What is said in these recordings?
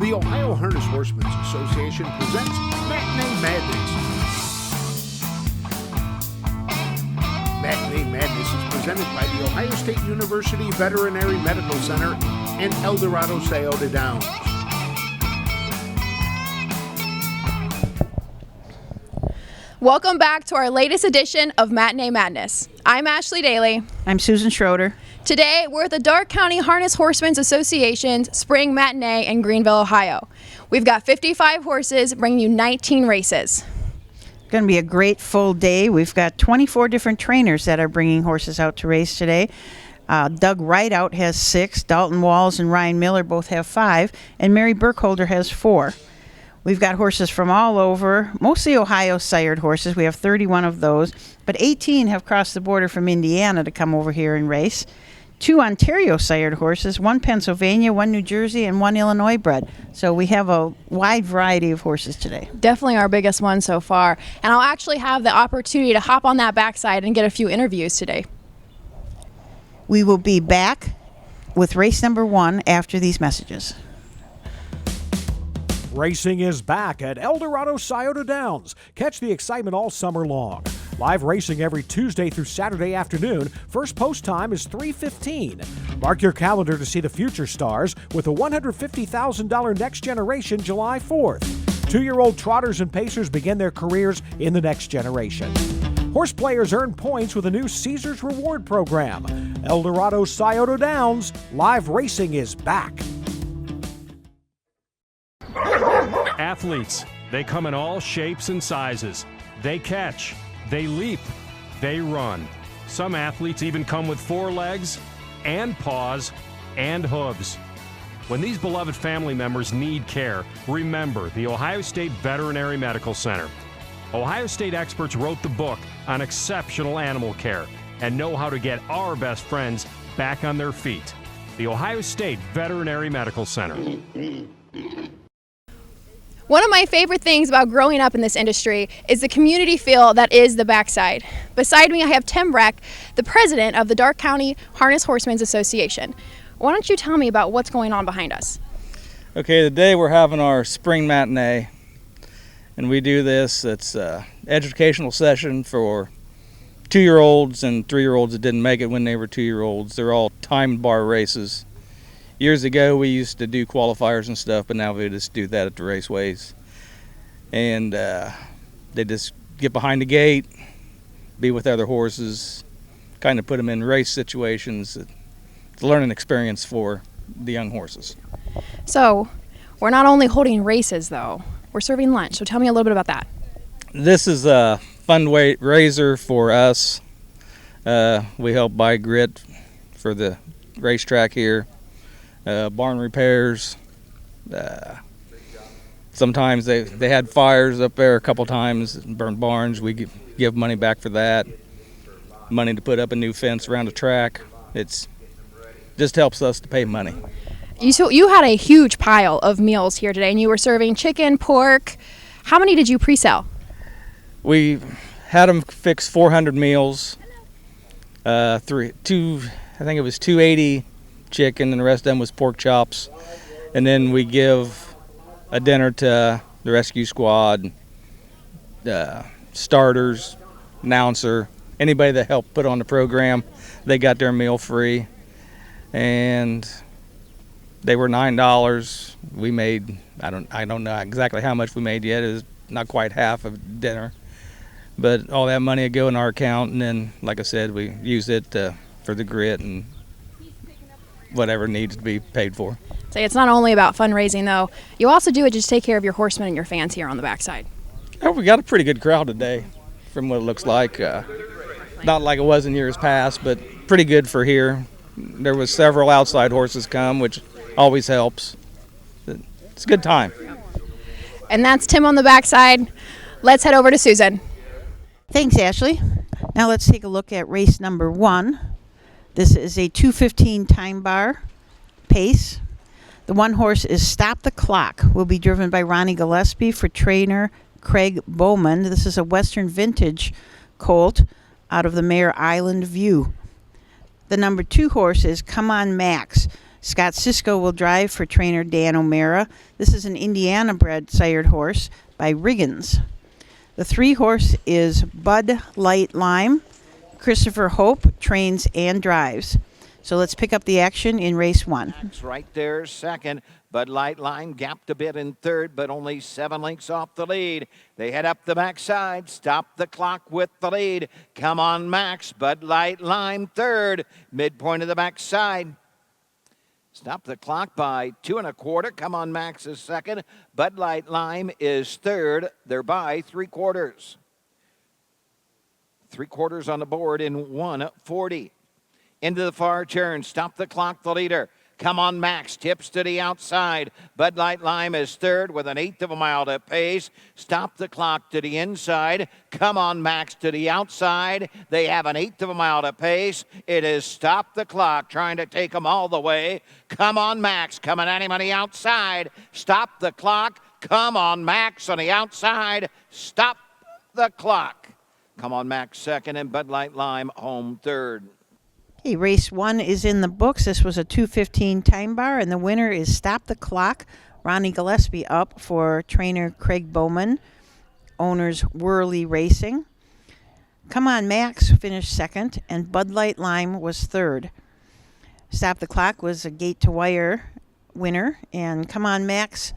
The Ohio Harness Horsemen's Association presents Matinee Madness. Matinee Madness is presented by the Ohio State University Veterinary Medical Center and El Dorado Scioto Downs. Welcome back to our latest edition of Matinee Madness. I'm Ashley Daly. I'm Susan Schroeder. Today, we're at the Darke County Harness Horsemen's Association's Spring Matinee in Greenville, Ohio. We've got 55 horses bringing you 19 races. It's going to be a great full day. We've got 24 different trainers that are bringing horses out to race today. Doug Rideout has 6, Dalton Walls and Ryan Miller both have 5, and Mary Burkholder has 4. We've got horses from all over, mostly Ohio sired horses. We have 31 of those, but 18 have crossed the border from Indiana to come over here and race. 2 Ontario sired horses, 1 Pennsylvania, 1 New Jersey, and 1 Illinois bred. So we have a wide variety of horses today. Definitely our biggest one so far. And I'll actually have the opportunity to hop on that backside and get a few interviews today. We will be back with race number 1 after these messages. Racing is back at El Dorado Scioto Downs. Catch the excitement all summer long. Live racing every Tuesday through Saturday afternoon. First post time is 3:15. Mark your calendar to see the future stars with the $150,000 Next Generation July 4th. 2-year-old trotters and pacers begin their careers in the Next Generation. Horse players earn points with a new Caesars Reward program. El Dorado Scioto Downs. Live racing is back. Athletes, they come in all shapes and sizes. They catch, they leap, they run. Some athletes even come with 4 legs and paws and hooves. When these beloved family members need care, remember the Ohio State Veterinary Medical Center. Ohio State experts wrote the book on exceptional animal care and know how to get our best friends back on their feet. The Ohio State Veterinary Medical Center. One of my favorite things about growing up in this industry is the community feel that is the backside. Beside me, I have Tim Breck, the president of the Darke County Harness Horsemen's Association. Why don't you tell me about what's going on behind us? Okay, today we're having our spring matinee, and we do this. It's an educational session for 2-year-olds and 3-year-olds that didn't make it when they were 2-year-olds. They're all timed bar races. Years ago, we used to do qualifiers and stuff, but now we just do that at the raceways. And they just get behind the gate, be with other horses, kind of put them in race situations. It's a learning experience for the young horses. So, we're not only holding races, though. We're serving lunch. So tell me a little bit about that. This is a fundraiser for us. We help buy grit for the racetrack here. Barn repairs. Sometimes they had fires up there a couple times, burned barns. We give money back for that. Money to put up a new fence around the track. It's just helps us to pay money. So you had a huge pile of meals here today, and you were serving chicken, pork. How many did you pre-sell? We had them fix 400 meals. I think it was 280 chicken, and the rest of them was pork chops. And then we give a dinner to the rescue squad, starters, announcer, anybody that helped put on the program. They got their meal free, and they were $9. We made I don't know exactly how much we made yet. It was not quite half of dinner, but all that money would go in our account, and then, like I said, we use it for the grit and whatever needs to be paid for. So it's not only about fundraising, though. You also do it just to take care of your horsemen and your fans here on the backside. Oh, we got a pretty good crowd today, from what it looks like. Not like it was in years past, but pretty good for here. There was several outside horses come, which always helps. It's a good time. And that's Tim on the backside. Let's head over to Susan. Thanks, Ashley. Now let's take a look at race number 1. This is a 2:15 time bar pace. The one horse is Stop the Clock. Will be driven by Ronnie Gillespie for trainer Craig Bowman. This is a Western Vintage colt out of the mare Island View. The number 2 horse is Come On Max, Scott Cisco will drive for trainer Dan O'Mara. This is an Indiana-bred sired horse by Riggins. The 3-horse is Bud Light Lime. Christopher Hope trains and drives. So let's pick up the action in race 1. Right there, second. Bud Light Lime gapped a bit in third, but only 7 lengths off the lead. They head up the backside, stop the clock with the lead. Come on, Max. Bud Light Lime third. Midpoint of the backside. Stop the clock by 2 1/4. Come on, Max is second. Bud Light Lime is third. They're by 3/4. 3/4 on the board in 1:40. Into the far turn. Stop the clock, the leader. Come on, Max. Tips to the outside. Bud Light Lime is third with an 1/8 of a mile to pace. Stop the clock to the inside. Come on, Max to the outside. They have an 1/8 of a mile to pace. It is stop the clock, trying to take them all the way. Come on, Max. Coming at him on the outside. Stop the clock. Come on, Max on the outside. Stop the clock. Come on, Max second and Bud Light Lime home third. Okay, race 1 is in the books. This was a 2:15 time bar, and the winner is Stop the Clock. Ronnie Gillespie up for trainer Craig Bowman, owners Whirly Racing. Come on, Max finished second, and Bud Light Lime was third. Stop the Clock was a gate-to-wire winner, and Come on, Max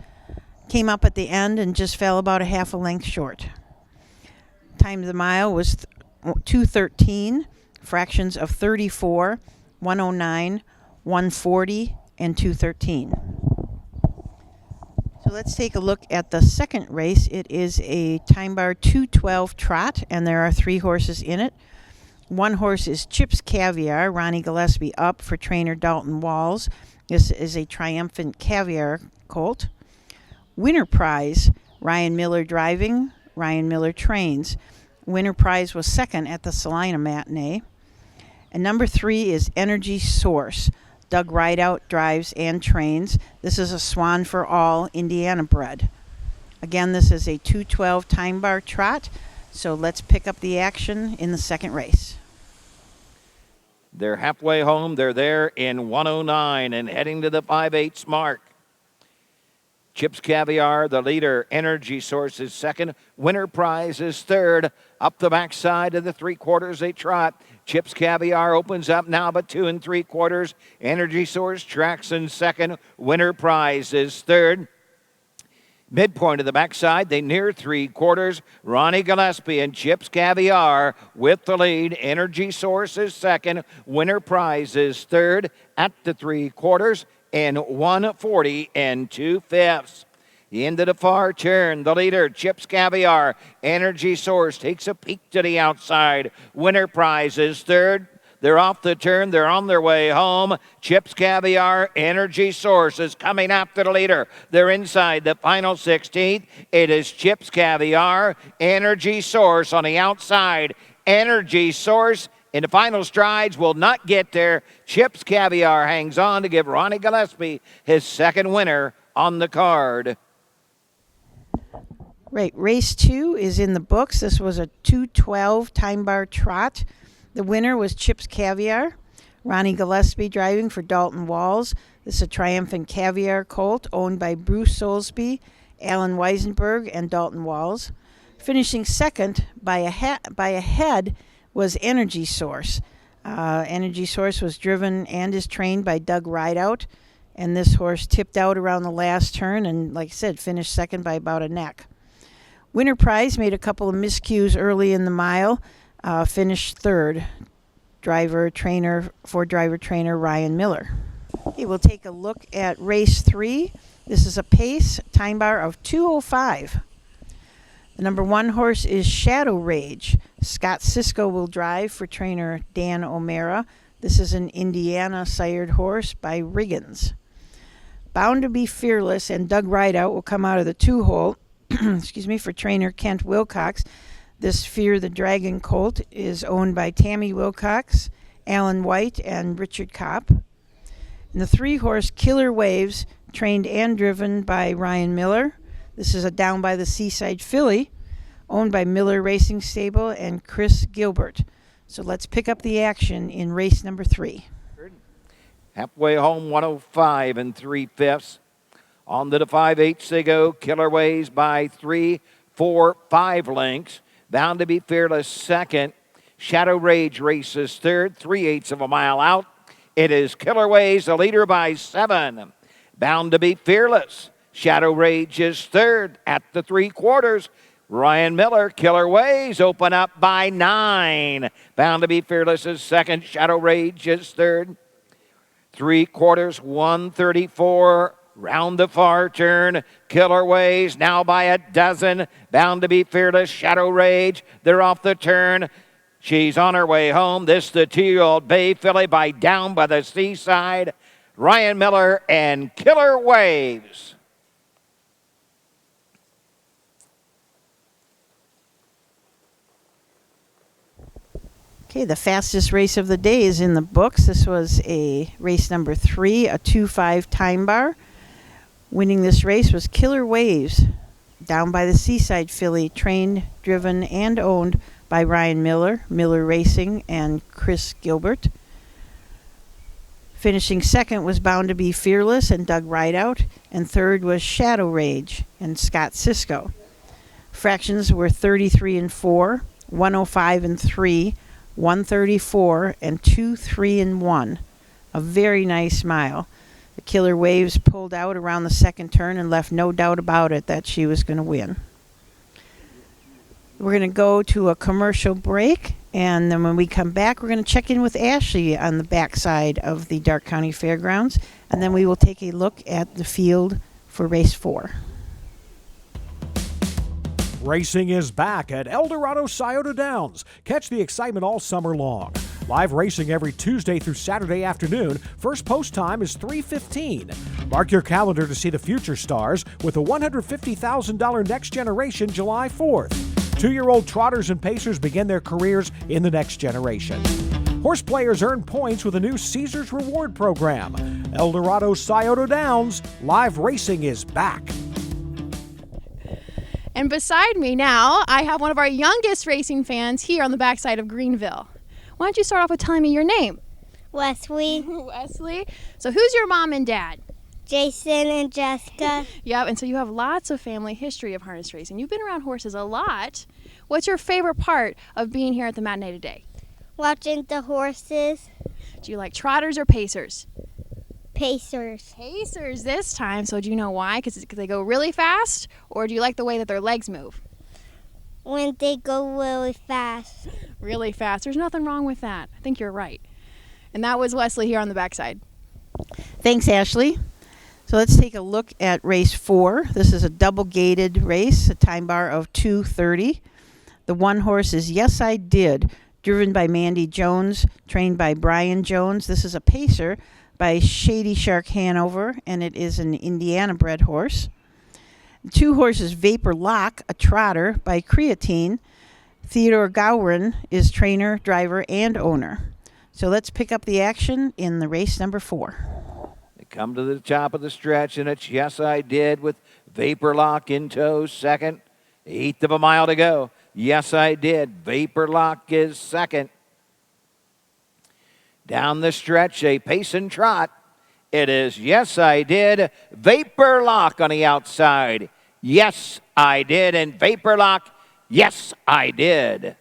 came up at the end and just fell about a half a length short. Time of the mile was 2:13. Fractions of 34, 109, 140, and 213. So let's take a look at the second race. It is a time bar 2:12 trot, and there are 3 horses in it. 1 horse is Chips Caviar, Ronnie Gillespie up for trainer Dalton Walls. This is a Triumphant Caviar colt. Winner Prize, Ryan Miller driving, Ryan Miller trains. Winner Prize was second at the Salina Matinee. And number 3 is Energy Source. Doug Rideout drives and trains. This is a Swan for All Indiana bred. Again, this is a 2:12 time bar trot. So let's pick up the action in the second race. They're halfway home. They're there in 109 and heading to the 5/8 mark. Chips Caviar, the leader. Energy Source is second. Winner Prize is third. Up the backside of the 3/4 they trot. Chips Caviar opens up now, but 2 3/4. Energy Source tracks in second. Winner Prize is third. Midpoint of the backside, they near 3/4. Ronnie Gillespie and Chips Caviar with the lead. Energy Source is second. Winner Prize is third at the 3/4 in 140 2/5. The end of the far turn, the leader, Chips Caviar. Energy Source takes a peek to the outside. Winner Prize is third. They're off the turn. They're on their way home. Chips Caviar, Energy Source is coming after the leader. They're inside the final 16th. It is Chips Caviar, Energy Source on the outside. Energy Source in the final strides will not get there. Chips Caviar hangs on to give Ronnie Gillespie his second winner on the card. Right, race 2 is in the books. This was a 2:12 time bar trot. The winner was Chips Caviar. Ronnie Gillespie driving for Dalton Walls. This is a Triumphant Caviar colt owned by Bruce Soulsby, Alan Weisenberg, and Dalton Walls. Finishing second by a head was Energy Source. Energy Source was driven and is trained by Doug Rideout, and this horse tipped out around the last turn and, like I said, finished second by about a neck. Winner Prize made a couple of miscues early in the mile, finished third. Driver-trainer Ryan Miller. Okay, we'll take a look at race 3. This is a pace time bar of 2:05. The number 1 horse is Shadow Rage. Scott Cisco will drive for trainer Dan O'Mara. This is an Indiana sired horse by Riggins. Bound to Be Fearless and Doug Rideout will come out of the 2-hole for trainer Kent Wilcox. This Fear the Dragon colt is owned by Tammy Wilcox, Alan White, and Richard Kopp. And the 3-horse Killer Waves, trained and driven by Ryan Miller. This is a Down by the Seaside filly, owned by Miller Racing Stable and Chris Gilbert. So let's pick up the action in race number 3. Halfway home, 105 and 3/5. On to the 5/8 they go. Killer Ways by 3, 4, 5 lengths. Bound to be Fearless second. Shadow Rage races third, 3/8 of a mile out. It is Killer Ways, the leader by 7. Bound to be Fearless. Shadow Rage is third at the 3/4. Ryan Miller, Killer Ways, open up by 9. Bound to be Fearless is second. Shadow Rage is third. 3/4, 134. Round the far turn, Killer Ways now by a dozen. Bound to be Fearless, Shadow Rage. They're off the turn. She's on her way home. This the 2-year-old Bay Filly by Down by the Seaside. Ryan Miller and Killer Waves. Okay, the fastest race of the day is in the books. This was a race number 3, a 2-5 time bar. Winning this race was Killer Waves, Down by the Seaside filly, trained, driven, and owned by Ryan Miller, Miller Racing, and Chris Gilbert. Finishing second was Bound to be Fearless and Doug Rideout, and third was Shadow Rage and Scott Cisco. Fractions were 33 and 4, 105 and 3, 134, and 2, 3, and 1. A very nice mile. The Killer Waves pulled out around the second turn and left no doubt about it that she was going to win. We're going to go to a commercial break, and then when we come back, we're going to check in with Ashley on the backside of the Darke County Fairgrounds, and then we will take a look at the field for race 4. Racing is back at Eldorado Scioto Downs. Catch the excitement all summer long. Live racing every Tuesday through Saturday afternoon. First post time is 3:15. Mark your calendar to see the future stars with the $150,000 Next Generation July 4th. 2-year-old trotters and pacers begin their careers in the next generation. Horse players earn points with a new Caesars Reward program. Eldorado Scioto Downs. Live racing is back. And beside me now, I have one of our youngest racing fans here on the backside of Greenville. Why don't you start off with telling me your name? Wesley, Wesley. So who's your mom and dad? Jason, and Jessica. Yep, and so you have lots of family history of harness racing. You've been around horses a lot. What's your favorite part of being here at the matinee today? Watching the horses. Do you like trotters or pacers? Pacers. Pacers this time. So do you know why? Because they go really fast? Or do you like the way that their legs move? When they go really fast. Really fast. There's nothing wrong with that. I think you're right. And that was Wesley here on the backside. Thanks, Ashley. So let's take a look at race 4. This is a double-gated race, a time bar of 2:30. The one horse is Yes I Did, driven by Mandy Jones, trained by Brian Jones. This is a pacer by Shady Shark Hanover, and it is an Indiana-bred horse. 2 horses, Vapor Lock, a trotter by Creatine. Theodore Gowron is trainer, driver, and owner. So let's pick up the action in the race number 4. They come to the top of the stretch, and it's Yes I Did with Vapor Lock in tow, second. 1/8 of a mile to go. Yes I Did. Vapor Lock is second. Down the stretch, a pace and trot. It is Yes I Did. Vapor Lock on the outside. Yes I Did. And Vapor Lock, Yes I Did.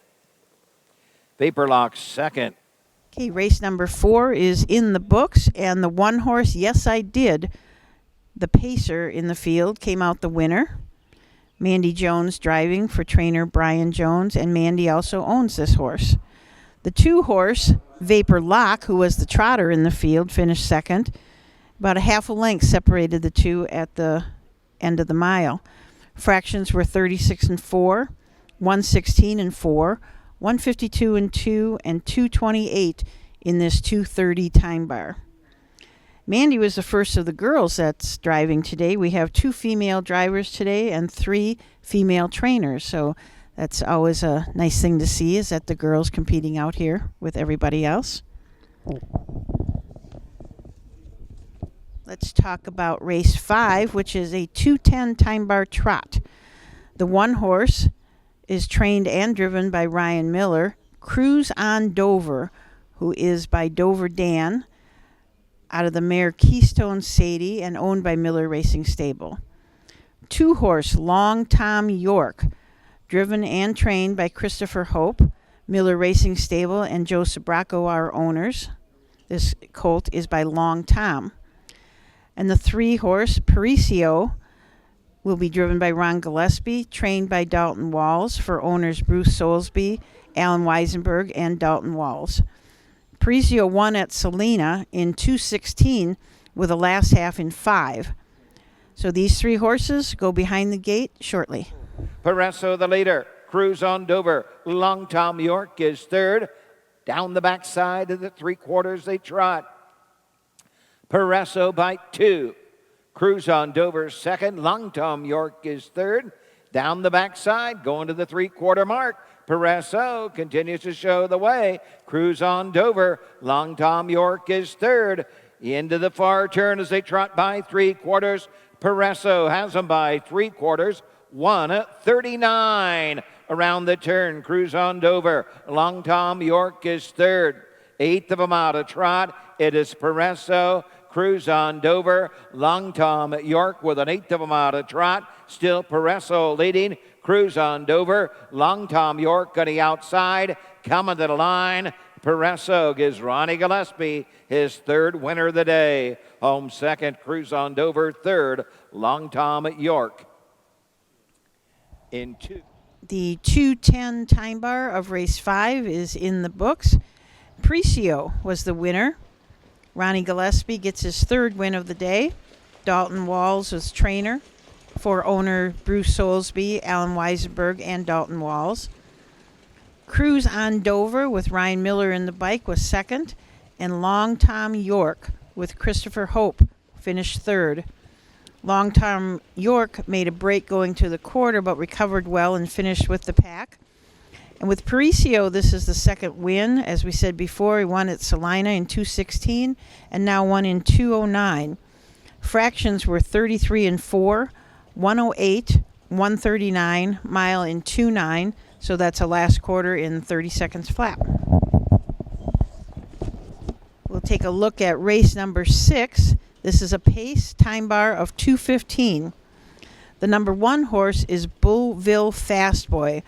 Vapor Lock second. Okay, race number 4 is in the books, and the one horse, Yes I Did, the pacer in the field, came out the winner. Mandy Jones driving for trainer Brian Jones, and Mandy also owns this horse. The 2 horse, Vapor Lock, who was the trotter in the field, finished second. About a half a length separated the 2 at the end of the mile. Fractions were 36 and 4, 116 and 4, 152 and 2, and 228 in this 2:30 time bar. Mandy was the first of the girls that's driving today. We have 2 female drivers today and 3 female trainers. So that's always a nice thing to see, is that the girls competing out here with everybody else. Let's talk about race 5, which is a 2:10 time bar trot. The one horse is trained and driven by Ryan Miller. Cruise on Dover, who is by Dover Dan. out of the mare Keystone Sadie and owned by Miller Racing Stable. 2-horse Long Tom York, driven and trained by Christopher Hope, Miller Racing Stable, and Joe Sabraco are owners. This colt is by Long Tom. And the 3-horse Paricio will be driven by Ron Gillespie, trained by Dalton Walls, for owners Bruce Soulsby, Alan Weisenberg, and Dalton Walls. Paricio won at Salina in 2:16 with the last half in 5. So these 3 horses go behind the gate shortly. Paresso the leader. Cruise on Dover. Long Tom York is third. Down the backside of the 3/4 they trot. Paresso by 2. Cruise on Dover second. Long Tom York is third. Down the backside, going to the 3/4 mark. Paresso continues to show the way. Cruise on Dover. Long Tom York is third. Into the far turn as they trot by 3/4. Paresso has them by 3/4. 1:39 around the turn. Cruise on Dover. Long Tom York is third. 1/8 of a mile to trot. It is Paresso. Cruise on Dover. Long Tom York with an 1/8 of a mile to trot. Still Paresso leading. Cruise on Dover. Long Tom York on the outside. Coming to the line. Paresso gives Ronnie Gillespie his 3rd winner of the day. Home second, Cruise on Dover. 3rd, Long Tom York. In 2. The 2:10 time bar of race 5 is in the books. Paricio was the winner. Ronnie Gillespie gets his 3rd win of the day. Dalton Walls was trainer for owner Bruce Soulsby, Alan Weisenberg, and Dalton Walls. Cruise on Dover with Ryan Miller in the bike was 2nd, and Long Tom York with Christopher Hope finished 3rd. Long Tom York made a break going to the quarter but recovered well and finished with the pack. And with Paricio, this is the 2nd win. As we said before, he won at Salina in 2:16 and now won in 2:09. Fractions were 33 and 4, 108, 139, mile in 2:9. So that's a last quarter in 30 seconds flat. We'll take a look at race number 6. This is a pace time bar of 2:15. The number 1 horse is Bullville Fastboy,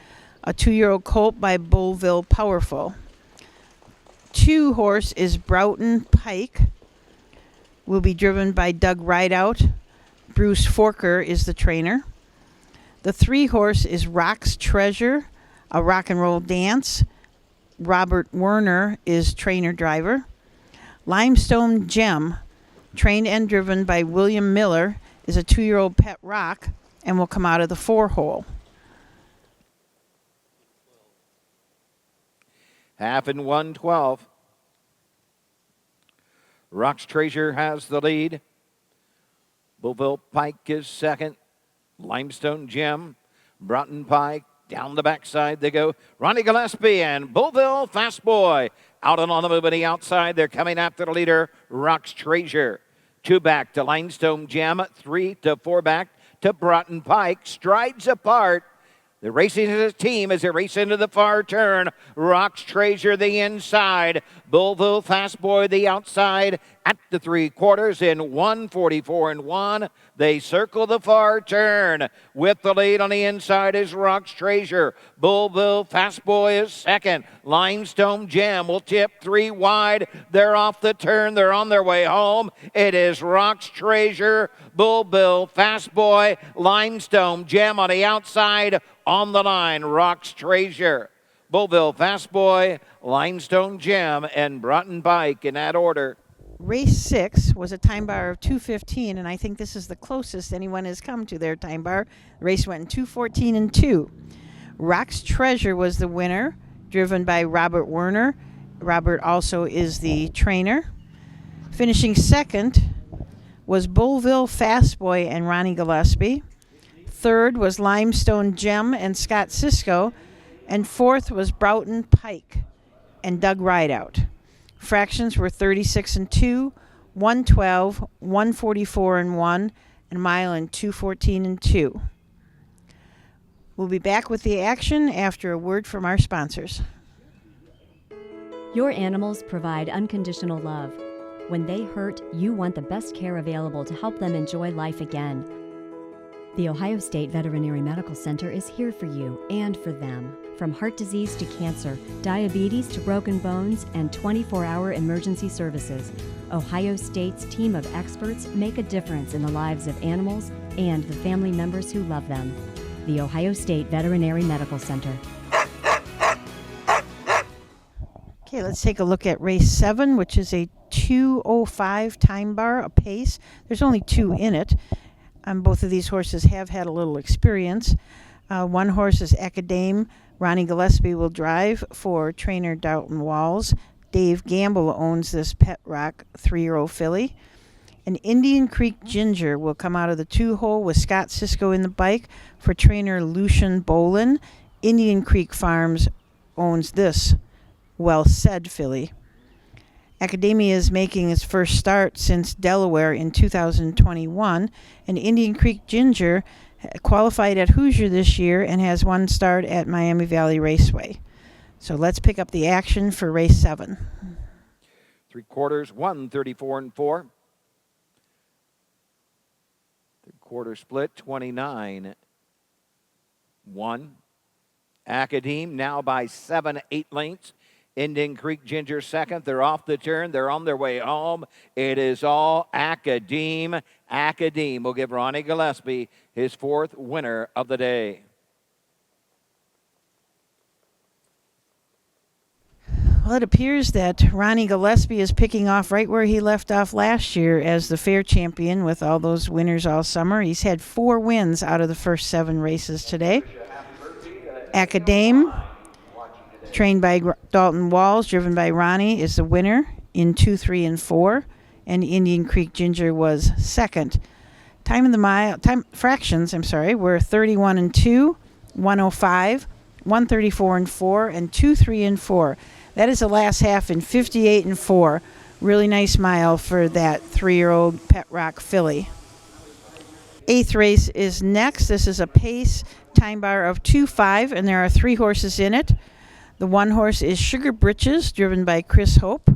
a 2-year-old colt by Bullville Powerful. 2 horse is Broughton Pike, will be driven by Doug Rideout. Bruce Forker is the trainer. The 3 horse is Rock's Treasure, a rock and roll dance. Robert Werner is trainer driver. Limestone Gem, trained and driven by William Miller, is a 2-year-old pet rock and will come out of the 4-hole. Half in 1:12. Rock's Treasure has the lead. Bullville Pike is second. Limestone Gem, Broughton Pike, down the backside they go. Ronnie Gillespie and Bullville Fastboy out and on the move on the outside. They're coming after the leader, Rock's Treasure. 2 back to Limestone Gem, 3 to 4 back to Broughton Pike. Strides apart. They're racing as a team as they race into the far turn. Rock's Treasure the inside. Bullville Fastboy the outside at the 3/4 in 1:44 and 1. They circle the far turn. With the lead on the inside is Rock's Treasure. Bullville Fastboy is second. Limestone Gem will tip 3 wide. They're off the turn. They're on their way home. It is Rock's Treasure, Bullville Fastboy, Limestone Gem on the outside. On the line, Rock's Treasure, Bullville Fastboy, Limestone Gem, and Broughton Pike in that order. Race 6 was a time bar of 2:15, and I think this is the closest anyone has come to their time bar. The race went in 2:14 and 2. Rock's Treasure was the winner, driven by Robert Werner. Robert also is the trainer. Finishing second was Bullville Fastboy and Ronnie Gillespie. 3rd was Limestone Gem and Scott Cisco, and 4th was Broughton Pike and Doug Rideout. Fractions were 36 and 2, 112, 144 and 1, and mile in 2:14 and 2. We'll be back with the action after a word from our sponsors. Your animals provide unconditional love. When they hurt, you want the best care available to help them enjoy life again. The Ohio State Veterinary Medical Center is here for you and for them. From heart disease to cancer, diabetes to broken bones, and 24-hour emergency services, Ohio State's team of experts make a difference in the lives of animals and the family members who love them. The Ohio State Veterinary Medical Center. Okay, let's take a look at race 7, which is a 2:05 time bar, a pace. There's only 2 in it. Both of these horses have had a little experience. One horse is Acadame. Ronnie Gillespie will drive for trainer Dalton Walls. Dave Gamble owns this Pet Rock 3-year-old filly. An Indian Creek Ginger will come out of the 2-hole with Scott Cisco in the bike for trainer Lucian Bolin. Indian Creek Farms owns this Well Said filly. Academia is making its first start since Delaware in 2021, and Indian Creek Ginger qualified at Hoosier this year and has one start at Miami Valley Raceway. So let's pick up the action for race 7. 3/4, 134 and 4. 3/4 split, 29-1. Academe now by 7-8 lengths. Indian Creek Ginger second. They're off the turn. They're on their way home. It is all Academe. Academe will give Ronnie Gillespie his 4th winner of the day. Well, it appears that Ronnie Gillespie is picking off right where he left off last year as the fair champion with all those winners all summer. He's had 4 wins out of the first 7 races today. Academe, trained by Dalton Walls, driven by Ronnie, is the winner in 2, 3, and 4, and Indian Creek Ginger was second. Fractions were 31 and 2, 105, 134 and 4, and 2, 3, and 4. That is the last half in 58 and 4. Really nice mile for that 3-year-old Pet Rock filly. 8th race is next. This is a pace time bar of 2:05, and there are 3 horses in it. The one horse is Sugar Britches, driven by Chris Hope.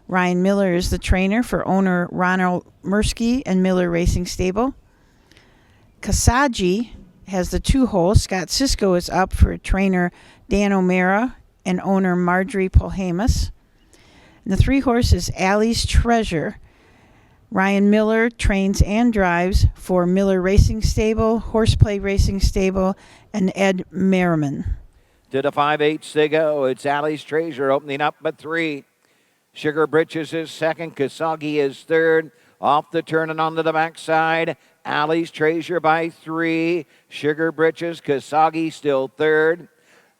Ryan Miller is the trainer for owner Ronald Mursky and Miller Racing Stable. Kasaji has the 2-hole. Scott Cisco is up for trainer Dan O'Mara and owner Marjorie Polhamus. And the 3 horse is Allie's Treasure. Ryan Miller trains and drives for Miller Racing Stable, Horseplay Racing Stable, and Ed Merriman. To the 5/8 they go. It's Allie's Treasure opening up at 3. Sugar Britches is second. Kasagi is third. Off the turn and onto the backside. Allie's Treasure by 3. Sugar Britches, Kasagi still third.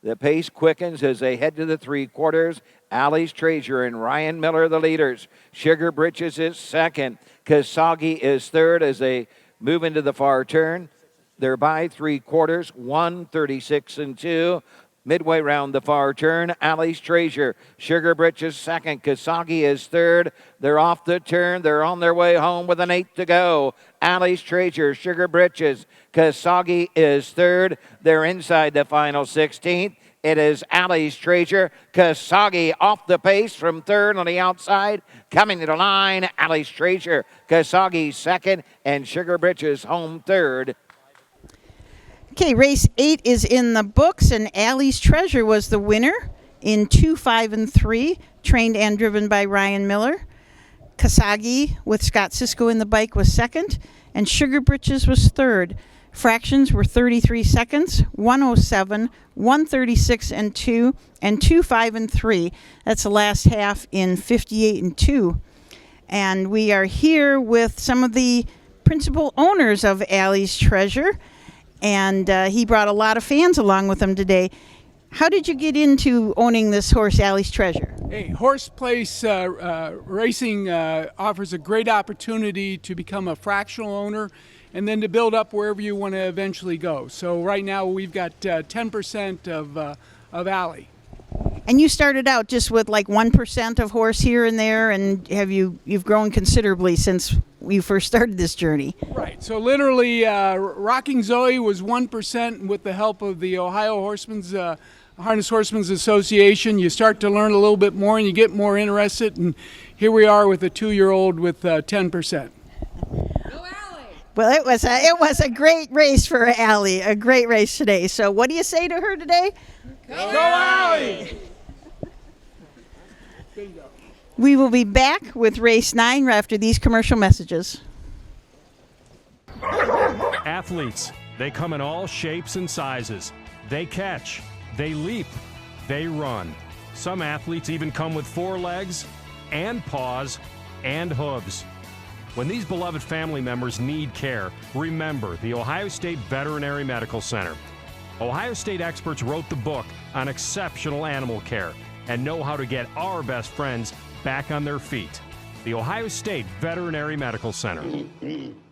The pace quickens as they head to the 3/4. Allie's Treasure and Ryan Miller the leaders. Sugar Britches is second. Kasagi is third as they move into the far turn. They're by 3/4, 136 and 2. Midway round the far turn, Allie's Treasure. Sugar Britches second. Kasagi is third. They're off the turn. They're on their way home with an 8 to go. Allie's Treasure, Sugar Britches. Kasagi is third. They're inside the final 16th. It is Allie's Treasure. Kasagi off the pace from third on the outside. Coming to the line, Allie's Treasure. Kasagi second, and Sugar Britches home third. Okay, race 8 is in the books, and Allie's Treasure was the winner in 2, 5, and 3, trained and driven by Ryan Miller. Kasagi with Scott Cisco in the bike was second, and Sugar Britches was third. Fractions were 33 seconds, 107, 136 and 2, and 2, 5, and 3. That's the last half in 58 and 2. And we are here with some of the principal owners of Allie's Treasure. And he brought a lot of fans along with him today. How did you get into owning this horse, Allie's Treasure? Hey, Horse Place Racing offers a great opportunity to become a fractional owner and then to build up wherever you want to eventually go. So right now we've got 10% of Allie. And you started out just with like 1% of horse here and there, and you've grown considerably since you first started this journey. Right. So literally, Rocking Zoe was 1%. With the help of the Ohio Harness Horsemen's Association, you start to learn a little bit more, and you get more interested, and here we are with a 2-year-old with 10%. Well, it was a great race for Allie, a great race today. So what do you say to her today? Go Allie! We will be back with race 9 after these commercial messages. Athletes, they come in all shapes and sizes. They catch, they leap, they run. Some athletes even come with 4 legs and paws and hooves. When these beloved family members need care, remember the Ohio State Veterinary Medical Center. Ohio State experts wrote the book on exceptional animal care and know how to get our best friends back on their feet. The Ohio State Veterinary Medical Center.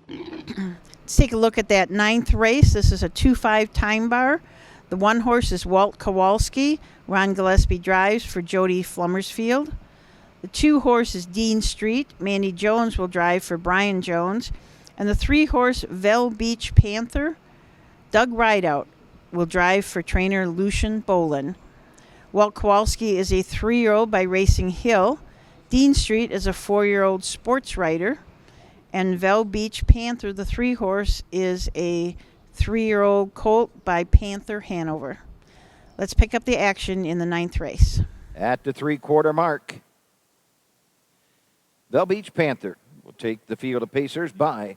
Let's take a look at that 9th race. This is a 2-5 time bar. The 1 horse is Walt Kowalski. Ron Gillespie drives for Jody Flummersfield. The 2 horse is Dean Street. Mandy Jones will drive for Brian Jones. And the 3 horse Vel Beach Panther. Doug Rideout will drive for trainer Lucian Bolin. Walt Kowalski is a 3-year-old by Racing Hill. Dean Street is a 4-year-old sports writer. And Vel Beach Panther, the 3 horse, is a 3-year-old colt by Panther Hanover. Let's pick up the action in the 9th race. At the 3/4 mark, Vel Beach Panther will take the field of pacers by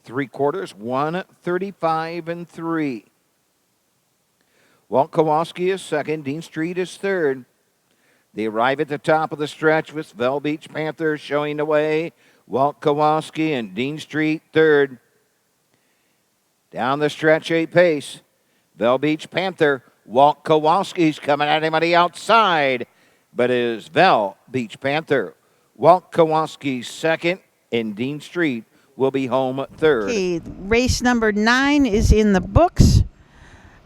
3/4, 1:35 3. Walt Kowalski is second. Dean Street is third. They arrive at the top of the stretch with Vel Beach Panther showing the way. Walt Kowalski and Dean Street third. Down the stretch, 8 pace. Vel Beach Panther. Walt Kowalski's coming at him on the outside, but it is Vel Beach Panther. Walt Kowalski second, and Dean Street will be home third. Okay, race number 9 is in the books.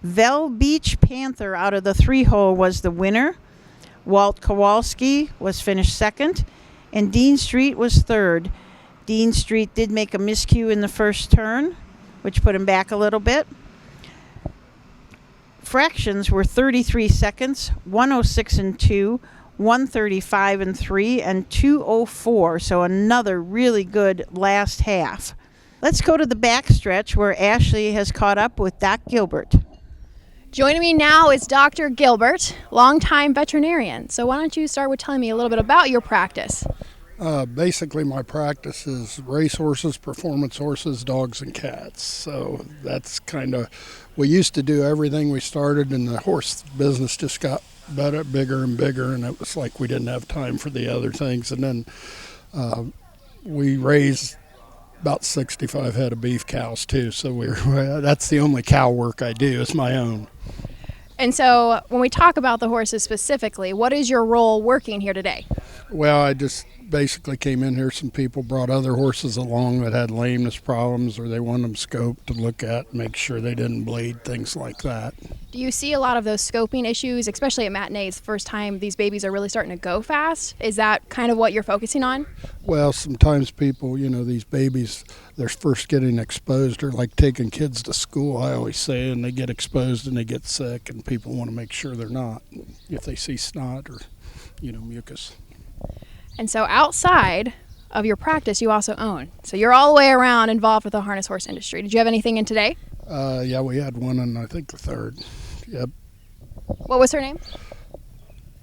Vel Beach Panther out of the 3-hole was the winner. Walt Kowalski was finished second, and Dean Street was third. Dean Street did make a miscue in the first turn, which put him back a little bit. Fractions were 33 seconds, 106 and 2, 135 and 3, and 204. So another really good last half. Let's go to the backstretch where Ashley has caught up with Doc Gilbert. Joining me now is Dr. Gilbert, longtime veterinarian. So why don't you start with telling me a little bit about your practice? Basically, my practice is race horses, performance horses, dogs, and cats. So that's kind of, we used to do everything. We started, and the horse business just got better, bigger and bigger, and it was like we didn't have time for the other things. And then we raised about 65 head of beef cows too. So that's the only cow work I do is my own. And so when we talk about the horses specifically, what is your role working here today? Well, I just basically came in here. Some people brought other horses along that had lameness problems, or they wanted them scoped to look at, make sure they didn't bleed, things like that. Do you see a lot of those scoping issues, especially at Matinee's first time these babies are really starting to go fast? Is that kind of what you're focusing on? Well, sometimes people, these babies, they're first getting exposed, or like taking kids to school, I always say, and they get exposed and they get sick, and people want to make sure they're not, if they see snot or, mucus. And so outside of your practice, you also own. So you're all the way around involved with the harness horse industry. Did you have anything in today? Yeah, we had one in, I think, the third. Yep. What was her name?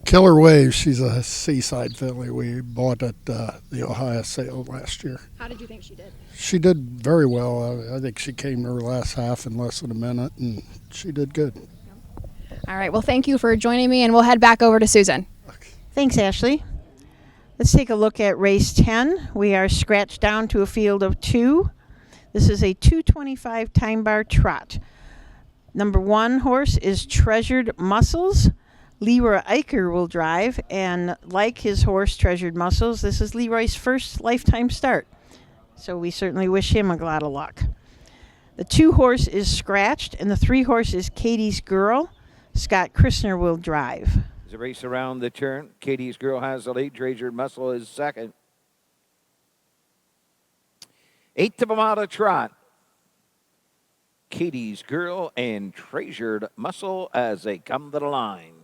Killer Wave. She's a Seaside filly. We bought at the Ohio sale last year. How did you think she did? She did very well. I think she came to her last half in less than a minute, and she did good. All right. Well, thank you for joining me, and we'll head back over to Susan. Okay. Thanks, Ashley. Let's take a look at race 10. We are scratched down to a field of 2. This is a 2:25 time bar trot. Number 1 horse is Treasured Muscles. Leroy Eicher will drive, and like his horse Treasured Muscles, this is Leroy's first lifetime start. So we certainly wish him a lot of luck. The 2 horse is Scratched, and the 3 horse is Katie's Girl. Scott Christner will drive. As a race around the turn, Katie's Girl has the lead. Treasured Muscle is second. 8th of them out of trot. Katie's Girl and Treasured Muscle as they come to the line.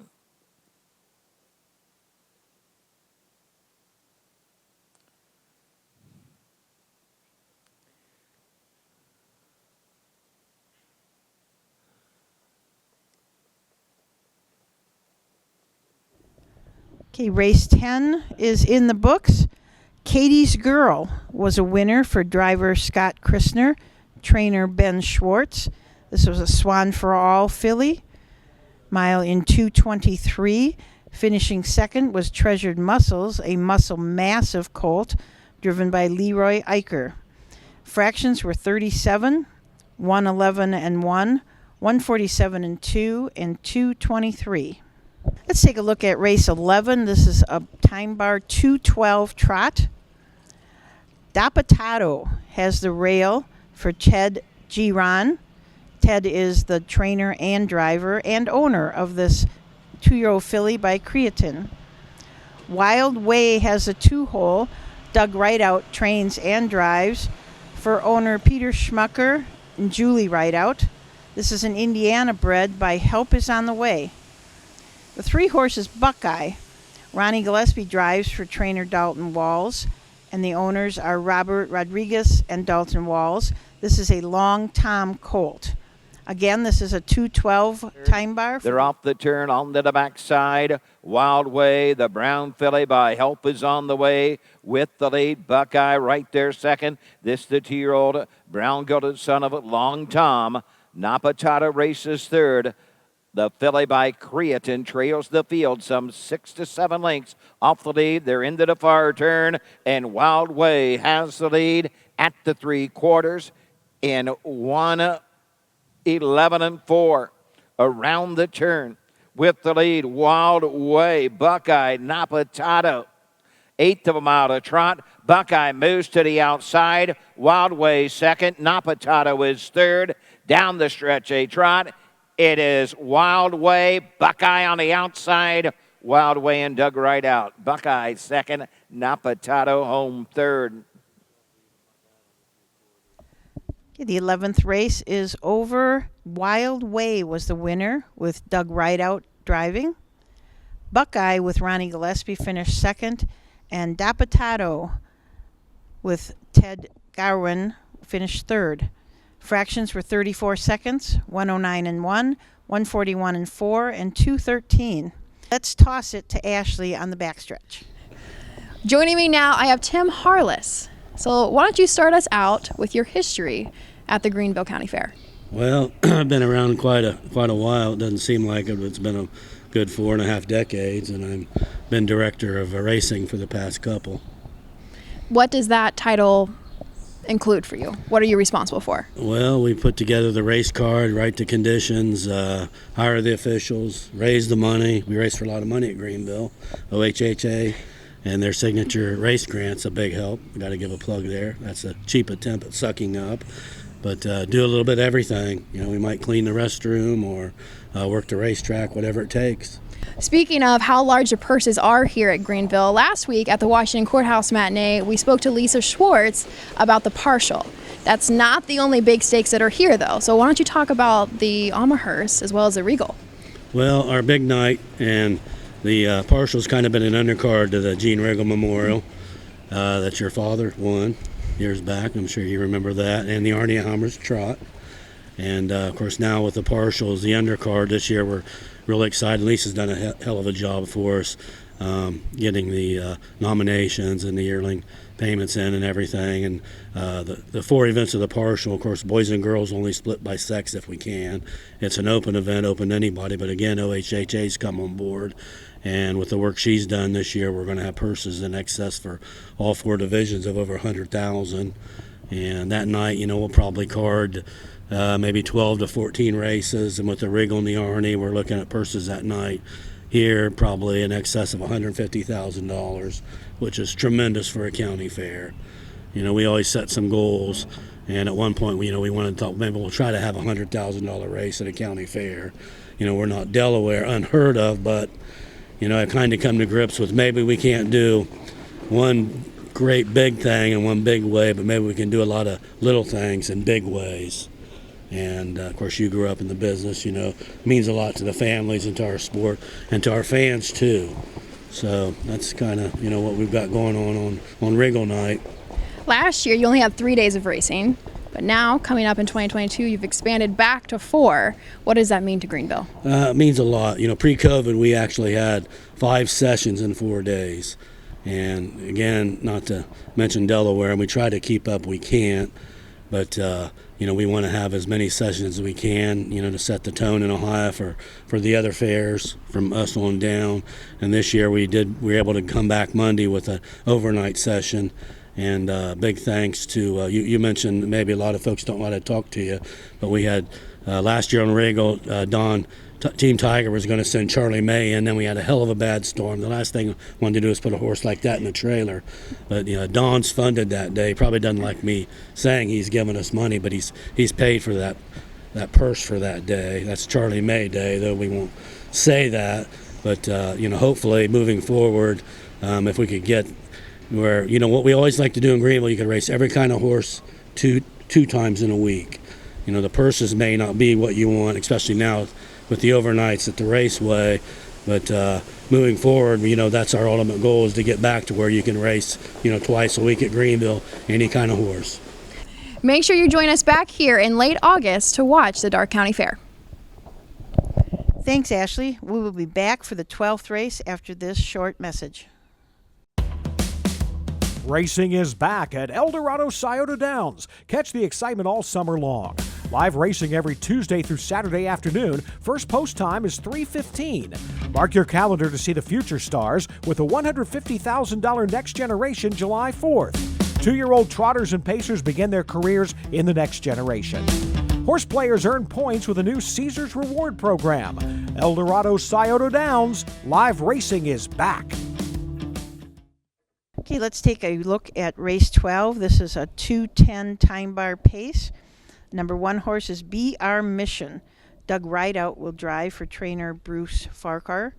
Okay, race 10 is in the books. Katie's Girl was a winner for driver Scott Christner, trainer Ben Schwartz. This was a Swan for All filly, mile in 2:23. Finishing second was Treasured Muscles, a muscle massive colt driven by Leroy Eicher. Fractions were 37, 111 and 1, 147 and 2, and 223. Let's take a look at race 11. This is a time bar 212 trot. Dorado has the rail for Ted Giron. Ted is the trainer and driver and owner of this 2-year-old filly by Creatine. Wild Way has a 2-hole. Doug Rideout trains and drives for owner Peter Schmucker and Julie Rideout. This is an Indiana bred by Help Is On The Way. The 3 horses Buckeye. Ronnie Gillespie drives for trainer Dalton Walls, and the owners are Robert Rodriguez and Dalton Walls. This is a Long Tom colt. Again, this is a 212 time bar. They're off the turn onto the backside. Wild Way, the brown filly by Help Is On The Way with the lead. Buckeye right there second. This the 2-year-old brown gilded son of Long Tom. Napatata races third. The filly by Creatine trails the field some 6 to 7 lengths off the lead. They're into the far turn, and Wild Way has the lead at the 3/4 in 1:11 and 4 around the turn. With the lead, Wild Way, Buckeye, Napatata. 1/8 of a mile to trot. Buckeye moves to the outside. Wild Way second. Napatata is third. Down the stretch, a trot. It is Wild Way, Buckeye on the outside. Wild Way and Doug Rideout. Buckeye second. Napatata home third. The 11th race is over. Wild Way was the winner with Doug Rideout driving. Buckeye with Ronnie Gillespie finished second. And Dorado with Ted Garwin finished third. Fractions were 34 seconds, 109 and 1, 141 and 4, and 213. Let's toss it to Ashley on the backstretch. Joining me now, I have Tim Harless. So why don't you start us out with your history at the Greenville County Fair? Well, I've been around quite a while. It doesn't seem like it, but it's been a good 4.5 decades, and I've been director of racing for the past couple. What does that title include for you? What are you responsible for? Well, we put together the race card, write the conditions, hire the officials, raise the money. We raise for a lot of money at Greenville. OHHA and their signature race grant's a big help. Got to give a plug there. That's a cheap attempt at sucking up. But do a little bit of everything. You know, we might clean the restroom or work the racetrack, whatever it takes. Speaking of how large the purses are here at Greenville, last week at the Washington Courthouse Matinee, we spoke to Lisa Schwartz about the partial. That's not the only big stakes that are here, though. So why don't you talk about the Amherst as well as the Regal? Well, our big night and the partial's kind of been an undercard to the Gene Regal Memorial that your father won years back. I'm sure you remember that. And the Arnie Amherst Trot. And, of course, now with the partials, the undercard this year, we're really excited. Lisa's done a hell of a job for us getting the nominations and the yearling payments in and everything. And the 4 events of the partial, of course, boys and girls only split by sex if we can. It's an open event, open to anybody. But, again, OHHA's come on board. And with the work she's done this year, we're going to have purses in excess for all 4 divisions of over $100,000. And that night, you know, we'll probably card maybe 12 to 14 races, and with the Regal and the Arnie, we're looking at purses that night here probably in excess of $150,000, which is tremendous for a county fair. You know, we always set some goals, and at one point, you know, we wanted to talk, maybe we'll try to have a $100,000 race at a county fair. You know, we're not Delaware, unheard of, but, you know, I've kind of come to grips with maybe we can't do one great big thing in one big way, but maybe we can do a lot of little things in big ways. And, of course, you grew up in the business, you know, it means a lot to the families and to our sport and to our fans, too. So that's kind of, you know, what we've got going on Regal night. Last year, you only had 3 days of racing. But now, coming up in 2022, you've expanded back to 4. What does that mean to Greenville? It means a lot. Pre-COVID, we actually had 5 sessions in 4 days. And again, not to mention Delaware, and we try to keep up, we can't. But, we want to have as many sessions as we can, to set the tone in Ohio for the other fairs from us on down. And this year we were able to come back Monday with an overnight session. And big thanks to, you mentioned maybe a lot of folks don't want to talk to you, but we had last year on Regal, Team Tiger was going to send Charlie May in, then we had a hell of a bad storm. The last thing I wanted to do was put a horse like that in a trailer. But Don's funded that day. Probably doesn't like me saying he's giving us money, but he's paid for that purse for that day. That's Charlie May Day, though we won't say that. But hopefully moving forward, if we could get where what we always like to do in Greenville, you could race every kind of horse two times in a week. The purses may not be what you want, especially now with the overnights at the raceway, but moving forward, that's our ultimate goal, is to get back to where you can race, twice a week at Greenville, any kind of horse. Make sure you join us back here in late August to watch the Darke County Fair. Thanks, Ashley. We will be back for the 12th race after this short message. Racing is back at Eldorado Scioto Downs. Catch the excitement all summer long. Live racing every Tuesday through Saturday afternoon. First post time is 3:15. Mark your calendar to see the future stars with a $150,000 Next Generation July 4th. 2-year-old trotters and pacers begin their careers in the next generation. Horse players earn points with a new Caesars Reward program. Eldorado Scioto Downs. Live racing is back. Okay, let's take a look at race 12. This is a 2:10 time bar pace. Number 1 horse is Be Our Mission. Doug Rideout will drive for trainer Bruce Farquhar.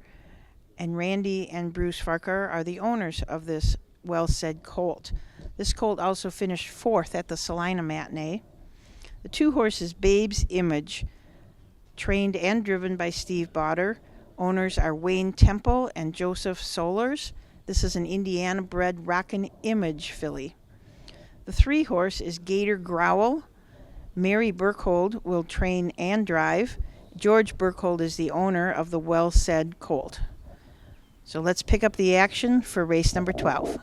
And Randy and Bruce Farquhar are the owners of this well-said colt. This colt also finished 4th at the Salina Matinee. The 2 horses Babe's Image, trained and driven by Steve Botter. Owners are Wayne Temple and Joseph Solers. This is an Indiana-bred Rockin' Image filly. The 3 horse is Gator Growl. Mary Burkhold will train and drive. George Burkhold is the owner of the well-said colt. So let's pick up the action for race number 12.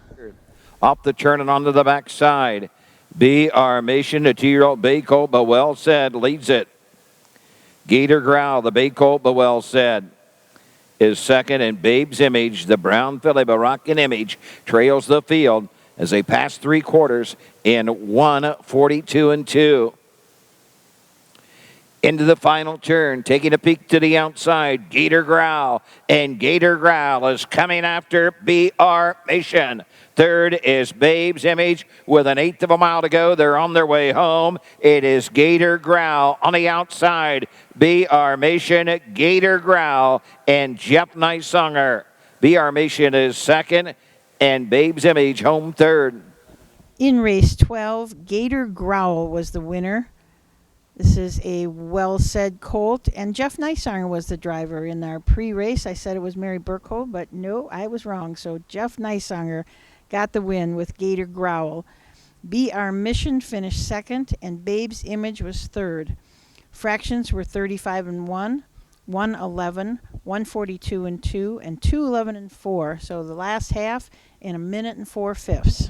Off the turn and onto the backside. Be Our Mission, the 2-year-old bay colt, but well said, leads it. Gator Growl, the bay colt, but well said, is second, and Babe's Image, the brown filly, but Rockin' Image, trails the field as they pass 3/4 in 1:42.2. Into the final turn, taking a peek to the outside, Gator Growl, and Gator Growl is coming after Be Our Mission. Third is Babe's Image with an 1/8 of a mile to go. They're on their way home. It is Gator Growl on the outside. Be Our Mission, Gator Growl, and Jeff Nicesonger. Be Our Mission is second, and Babe's Image home third. In race 12, Gator Growl was the winner. This is a well-said colt, and Jeff Nicesonger was the driver. In our pre-race, I said it was Mary Burkhold, but no, I was wrong. So Jeff Nicesonger got the win with Gator Growl. Be Our Mission finished second, and Babe's Image was third. Fractions were 35-1, 1:11, 1:42.2, and 2:11.4. So the last half in 1 minute and 4/5.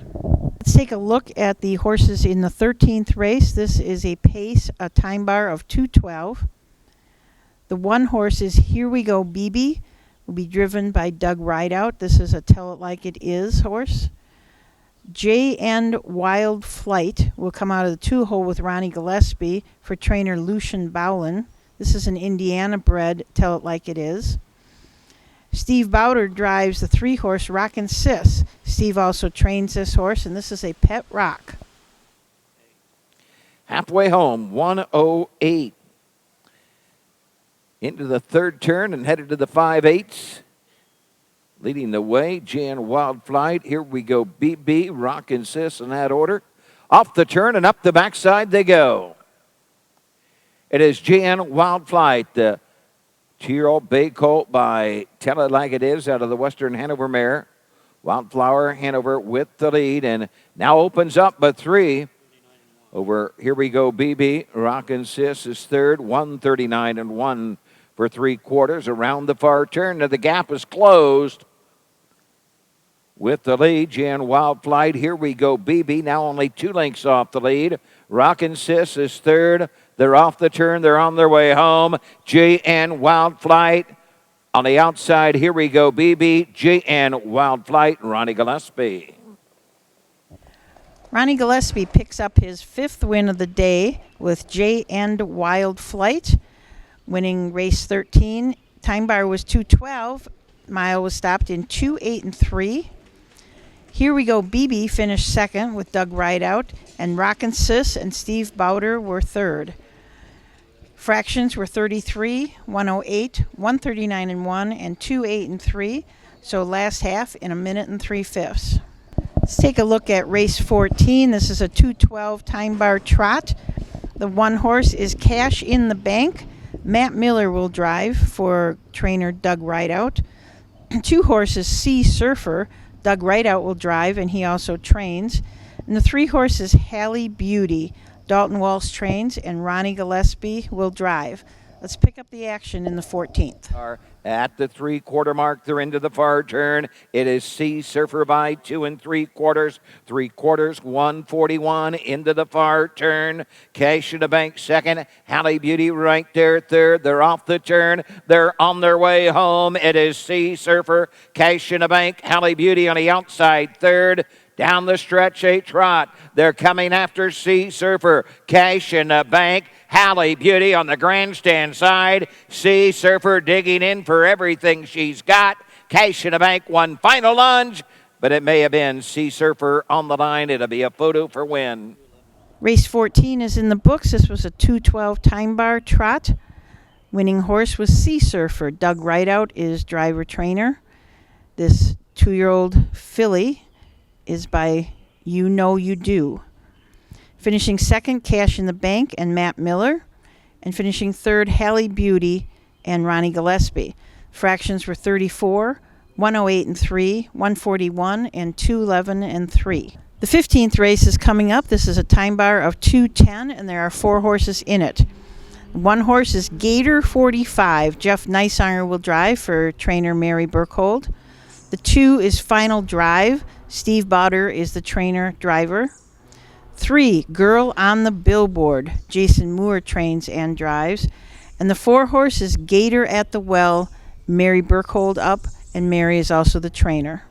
Let's take a look at the horses in the 13th race. This is a pace, a time bar of 2:12. The 1 horse is Here We Go BB, will be driven by Doug Rideout. This is a Tell It Like It Is horse. J. Wild Flight will come out of the 2-hole with Ronnie Gillespie for trainer Lucian Bowlin. This is an Indiana-bred Tell It Like It Is. Steve Bowder drives the 3-horse Rockin' Sis. Steve also trains this horse, and this is a Pet Rock. Halfway home, 1:08. Into the third turn and headed to the 5/8. Leading the way, Jan Wild Flight. Here we go, BB, Rockin' Sis in that order. Off the turn and up the backside they go. It is Jan Wild Flight, the 2-year-old bay colt by Tell It Like It Is out of the Western Hanover mare. Wildflower Hanover with the lead, and now opens up by 3. Over Here We Go BB, Rockin' Sis is third, 139-1 for 3/4 around the far turn. Now the gap is closed with the lead. Jan Wild Flight, Here We Go BB, now only 2 lengths off the lead. Rockin' Sis is third. They're off the turn. They're on their way home. J.N. Wild Flight on the outside. Here We Go BB, J.N. Wild Flight, Ronnie Gillespie. Ronnie Gillespie picks up his 5th win of the day with J.N. Wild Flight, winning race 13. Time bar was 2:12. Mile was stopped in 2:08 Here We Go BB finished second with Doug Rideout, and Rockin' Sis and Steve Bowder were third. Fractions were 33, 108, 139-1, and 2:08 so last half in 1 minute and 3/5. Let's take a look at race 14. This is a 2:12 time bar trot. The 1 horse is Cash in the Bank. Matt Miller will drive for trainer Doug Rideout. 2 horses, Sea Surfer. Doug Rideout will drive, and he also trains. And the 3 horses, Hallie Beauty. Dalton Walsh trains, and Ronnie Gillespie will drive. Let's pick up the action in the 14th. At the 3/4 mark, they're into the far turn. It is Sea Surfer by 2 3/4. 3/4, 141 into the far turn. Cash in the Bank second. Hallie Beauty right there third. They're off the turn. They're on their way home. It is Sea Surfer, Cash in the Bank, Hallie Beauty on the outside third. Down the stretch, a trot. They're coming after Sea Surfer, Cash in the Bank, Hallie Beauty on the grandstand side. Sea Surfer digging in for everything she's got. Cash in the Bank, one final lunge, but it may have been Sea Surfer on the line. It'll be a photo for win. Race 14 is in the books. This was a 2:12 time bar trot. Winning horse was Sea Surfer. Doug Rideout is driver trainer. This 2-year-old filly is by You Know You Do. Finishing second, Cash in the Bank and Matt Miller. And finishing third, Hallie Beauty and Ronnie Gillespie. Fractions were 34, 108-3, 141, and 211-3. The 15th race is coming up. This is a time bar of 2:10, and there are 4 horses in it. 1 horse is Gator 45. Jeff Neisanger will drive for trainer Mary Burkhold. The 2 is Final Drive. Steve Bowder is the trainer driver. 3, Girl on the Billboard. Jason Moore trains and drives. And the 4 horse is Gator at the Well. Mary Burkhold up, and Mary is also the trainer.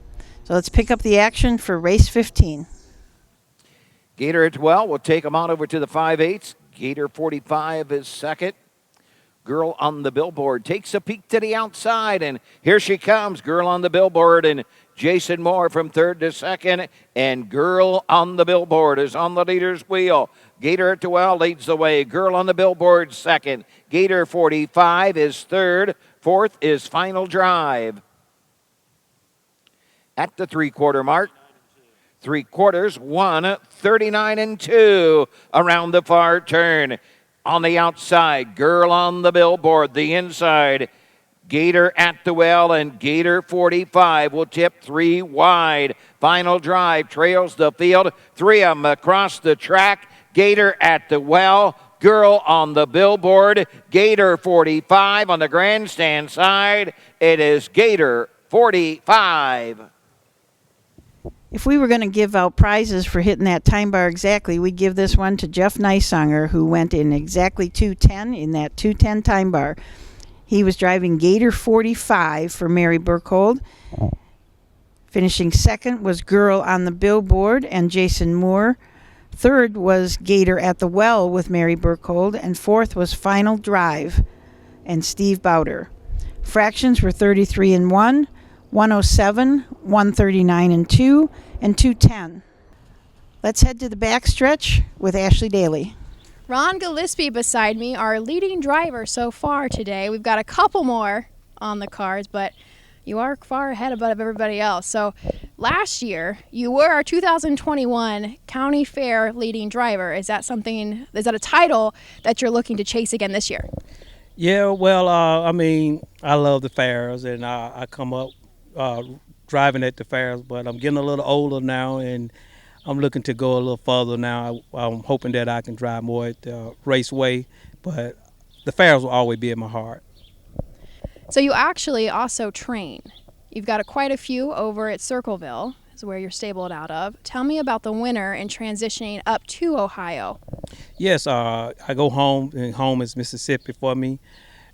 So let's pick up the action for race 15. Gator at the Well, we'll take them on over to the 5/8. Gator 45 is second. Girl on the Billboard takes a peek to the outside, and here she comes. Girl on the Billboard, and Jason Moore from third to second, and Girl on the Billboard is on the leader's wheel. Gator at the Well leads the way. Girl on the Billboard second. Gator 45 is third. Fourth is Final Drive. At the 3/4 mark, 3/4, 139-2 around the far turn. On the outside, Girl on the Billboard. The inside, Gator at the Well, and Gator 45 will tip 3 wide. Final Drive trails the field. 3 of them across the track. Gator at the Well, Girl on the Billboard, Gator 45 on the grandstand side. It is Gator 45. If we were going to give out prizes for hitting that time bar exactly, we'd give this one to Jeff Neisanger, who went in exactly 2:10 in that 2:10 time bar. He was driving Gator 45 for Mary Burkhold. Finishing second was Girl on the Billboard and Jason Moore. Third was Gator at the Well with Mary Burkhold. And fourth was Final Drive and Steve Bowder. Fractions were 33-1, 107, 139-2, and 210. Let's head to the backstretch with Ashley Daly. Ron Gillespie beside me, our leading driver so far today. We've got a couple more on the cards, but you are far ahead of everybody else. So last year, you were our 2021 County Fair leading driver. Is that a title that you're looking to chase again this year? Yeah, well, I love the fairs, and I come up driving at the fairs, but I'm getting a little older now, and I'm looking to go a little further now. I'm hoping that I can drive more at the raceway, but the fairs will always be in my heart. So you actually also train. You've got quite a few over at Circleville, is where you're stabled out of. Tell me about the winter and transitioning up to Ohio. Yes, I go home, and home is Mississippi for me.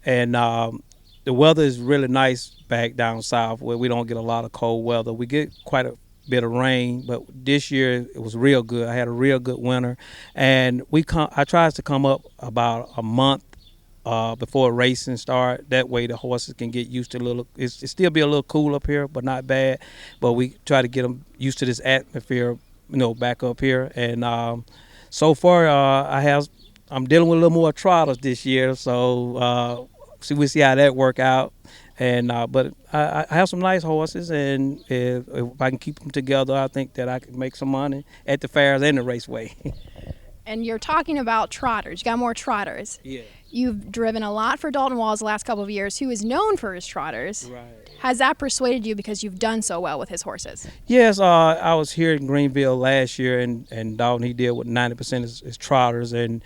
And the weather is really nice back down south where we don't get a lot of cold weather. We get quite a bit of rain, but this year it was real good. I had a real good winter. And I tries to come up about a month before racing start. That way the horses can get used to it still be a little cool up here, but not bad. But we try to get them used to this atmosphere, back up here. And so far I'm dealing with a little more trotters this year, so we'll see how that work out. And but I have some nice horses, and if I can keep them together, I think that I can make some money at the fairs and the raceway. And you're talking about trotters. You got more trotters. Yeah. You've driven a lot for Dalton Walls the last couple of years, who is known for his trotters. Right. Has that persuaded you because you've done so well with his horses? Yes, I was here in Greenville last year, and Dalton, he did with 90% of his trotters, and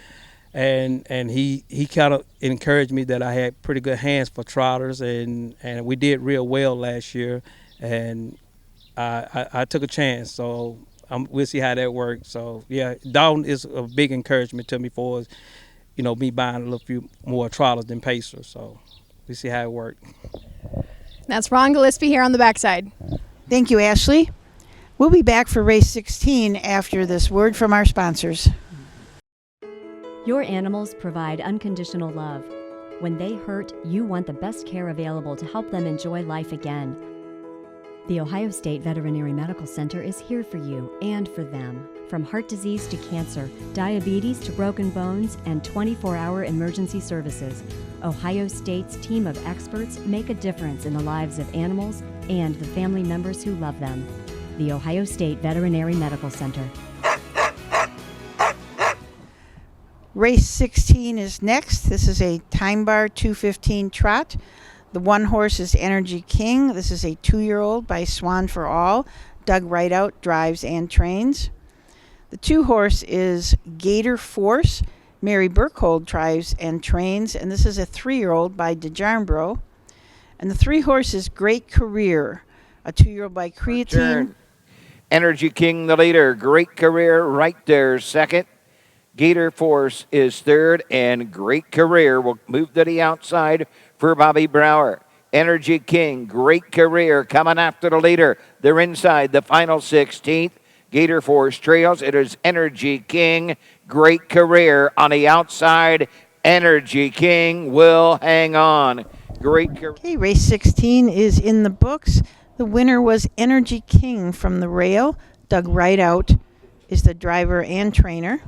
he kind of encouraged me that I had pretty good hands for trotters, and we did real well last year, and I took a chance, so we'll see how that works. So yeah, Dalton is a big encouragement to me for me buying a little few more trotters than pacers, so we'll see how it works. That's Ron Gillespie here on the backside. Thank you, Ashley. We'll be back for race 16 after this word from our sponsors. Your animals provide unconditional love. When they hurt, you want the best care available to help them enjoy life again. The Ohio State Veterinary Medical Center is here for you and for them. From heart disease to cancer, diabetes to broken bones, and 24-hour emergency services, Ohio State's team of experts make a difference in the lives of animals and the family members who love them. The Ohio State Veterinary Medical Center. Race 16 is next. This is a time bar 2:15 trot. The one horse is Energy King. This is a 2-year-old by Swan for All. Doug Rideout drives and trains. The 2 horse is Gator Force. Mary Burkhold drives and trains. And this is a 3-year-old by DeJarmbro. And the 3 horse is Great Career, a 2-year-old by Creatine. Energy King, the leader. Great Career right there, second. Gator Force is third, and Great Career will move to the outside for Bobby Brower. Energy King, Great Career coming after the leader. They're inside the final 16th. Gator Force trails. It is Energy King, Great Career on the outside. Energy King will hang on. Great Career. Okay, race 16 is in the books. The winner was Energy King from the rail. Doug Rideout is the driver and trainer.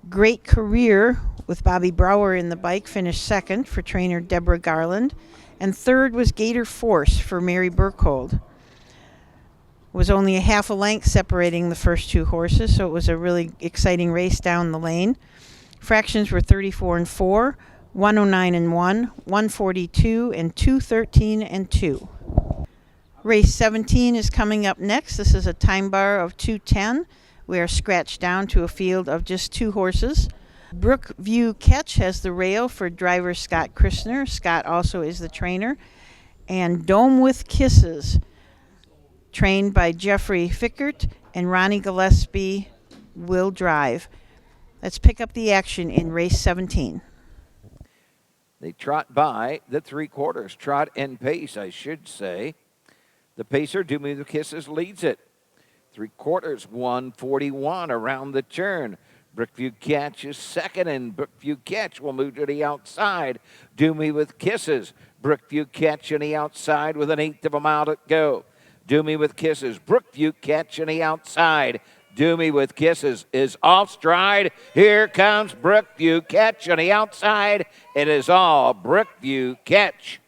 Great Career with Bobby Brower in the bike finished second for trainer Deborah Garland, and third was Gator Force for Mary Burkhold. It was only a half a length separating the first 2 horses, so it was a really exciting race down the lane. Fractions were 34 and 4, 109 and 1, 142 and 213 and 2. Race 17 is coming up next. This is a time bar of 2:10. We are scratched down to a field of just 2 horses. Brookview Catch has the rail for driver Scott Christner. Scott also is the trainer. And Dome with Kisses, trained by Jeffrey Fickert, and Ronnie Gillespie will drive. Let's pick up the action in race 17. They trot by the 3/4. Trot and pace, I should say. The pacer, Do Me the Kisses, leads it. 3/4, 141 around the turn. Brookview Catch is second, and Brookview Catch will move to the outside. Do Me with Kisses. Brookview Catch on the outside with 1/8 of a mile to go. Do Me with Kisses. Brookview Catch on the outside. Do Me with Kisses is off stride. Here comes Brookview Catch on the outside. It is all Brookview Catch.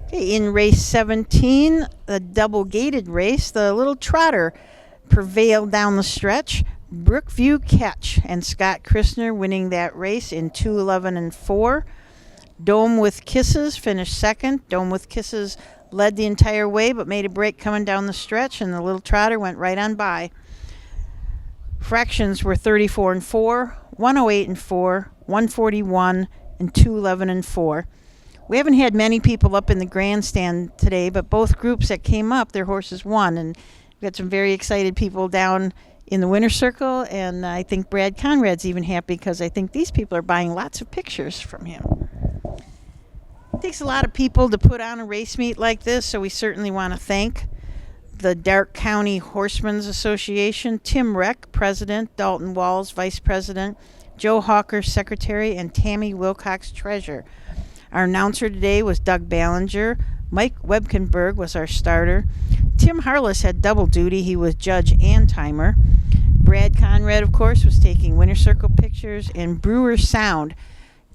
Okay, in race 17, the double-gated race, the little trotter prevailed down the stretch. Brookview Catch and Scott Christner winning that race in 2:11 and 4. Dome with Kisses finished second. Dome with Kisses led the entire way but made a break coming down the stretch, and the little trotter went right on by. Fractions were 34-4, 108-4, 141, and 211-4. We haven't had many people up in the grandstand today, but both groups that came up, their horses won, and we got some very excited people down in the winner's circle, and I think Brad Conrad's even happy because I think these people are buying lots of pictures from him. It takes a lot of people to put on a race meet like this, so we certainly want to thank the Darke County Horsemen's Association, Tim Reck, President, Dalton Walls, Vice President, Joe Hawker, Secretary, and Tammy Wilcox, Treasurer. Our announcer today was Doug Ballinger. Mike Webkenberg was our starter. Tim Harless had double duty. He was judge and timer. Brad Conrad, of course, was taking winner circle pictures, and Brewer Sound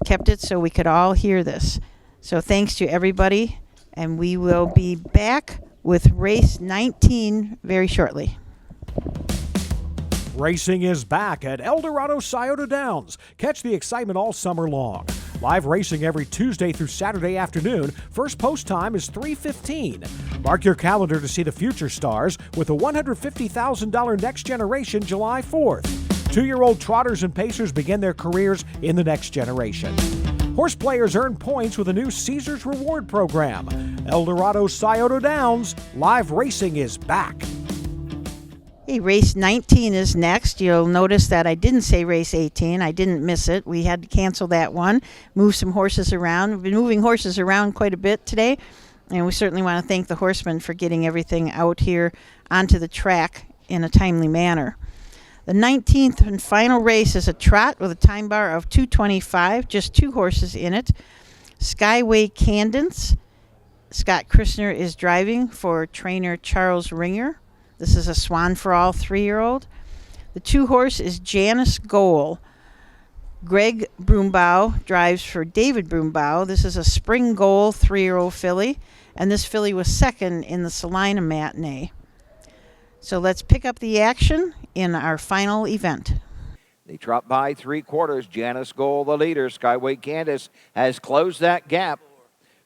kept it so we could all hear this. So thanks to everybody, and we will be back with race 19 very shortly. Racing is back at Eldorado Scioto Downs. Catch the excitement all summer long. Live racing every Tuesday through Saturday afternoon. First post time is 3:15. Mark your calendar to see the future stars with a $150,000 Next Generation July 4th. 2-year-old trotters and pacers begin their careers in the Next Generation. Horse players earn points with a new Caesars Reward program. Eldorado Scioto Downs, live racing is back. Hey, race 19 is next. You'll notice that I didn't say race 18. I didn't miss it. We had to cancel that one, move some horses around. We've been moving horses around quite a bit today, and we certainly want to thank the horsemen for getting everything out here onto the track in a timely manner. The 19th and final race is a trot with a time bar of 2:25, just 2 horses in it. Skyway Cadence. Scott Christner is driving for trainer Charles Ringer. This is a Swan for All 3-year-old. The 2 horse is Janice Goal. Greg Broombow drives for David Broombow. This is a Spring Goal 3-year-old filly, and this filly was second in the Salina Matinee. So let's pick up the action in our final event. They trot by 3/4. Janice Goal, the leader. Skyway Candace has closed that gap.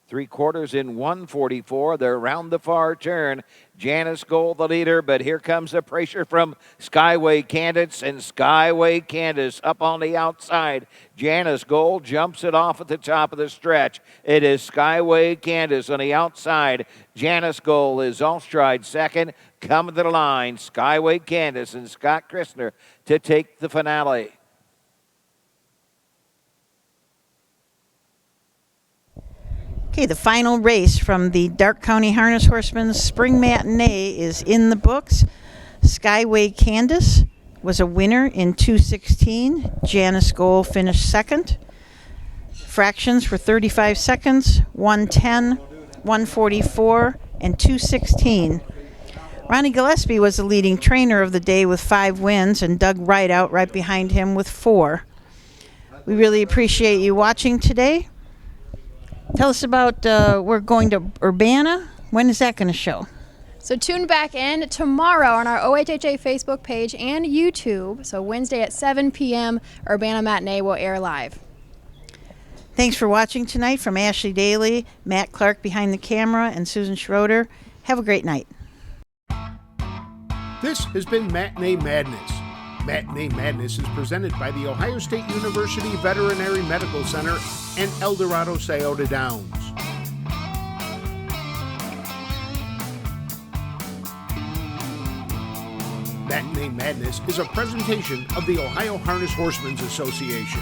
3/4 in 1:44. They're around the far turn. Janice Goal, the leader, but here comes the pressure from Skyway Candace, and Skyway Candace up on the outside. Janice Goal jumps it off at the top of the stretch. It is Skyway Candace on the outside. Janice Goal is off stride second. Coming to the line, Skyway Candace and Scott Christner to take the finale. Okay, the final race from the Darke County Harness Horsemen's Spring Matinee is in the books. Skyway Candace was a winner in 2:16. Janice Goal finished second. Fractions were 35 seconds, 1:10, 1:44, and 2:16. Ronnie Gillespie was the leading trainer of the day with 5 wins, and Doug Rideout right behind him with 4. We really appreciate you watching today. Tell us about, we're going to Urbana. When is that going to show? So tune back in tomorrow on our OHHA Facebook page and YouTube. So Wednesday at 7 p.m., Urbana Matinee will air live. Thanks for watching tonight from Ashley Daly, Matt Clark behind the camera, and Susan Schroeder. Have a great night. This has been Matinee Madness. Matinee Madness is presented by the Ohio State University Veterinary Medical Center and Eldorado Scioto Downs. Matinee Madness is a presentation of the Ohio Harness Horsemen's Association.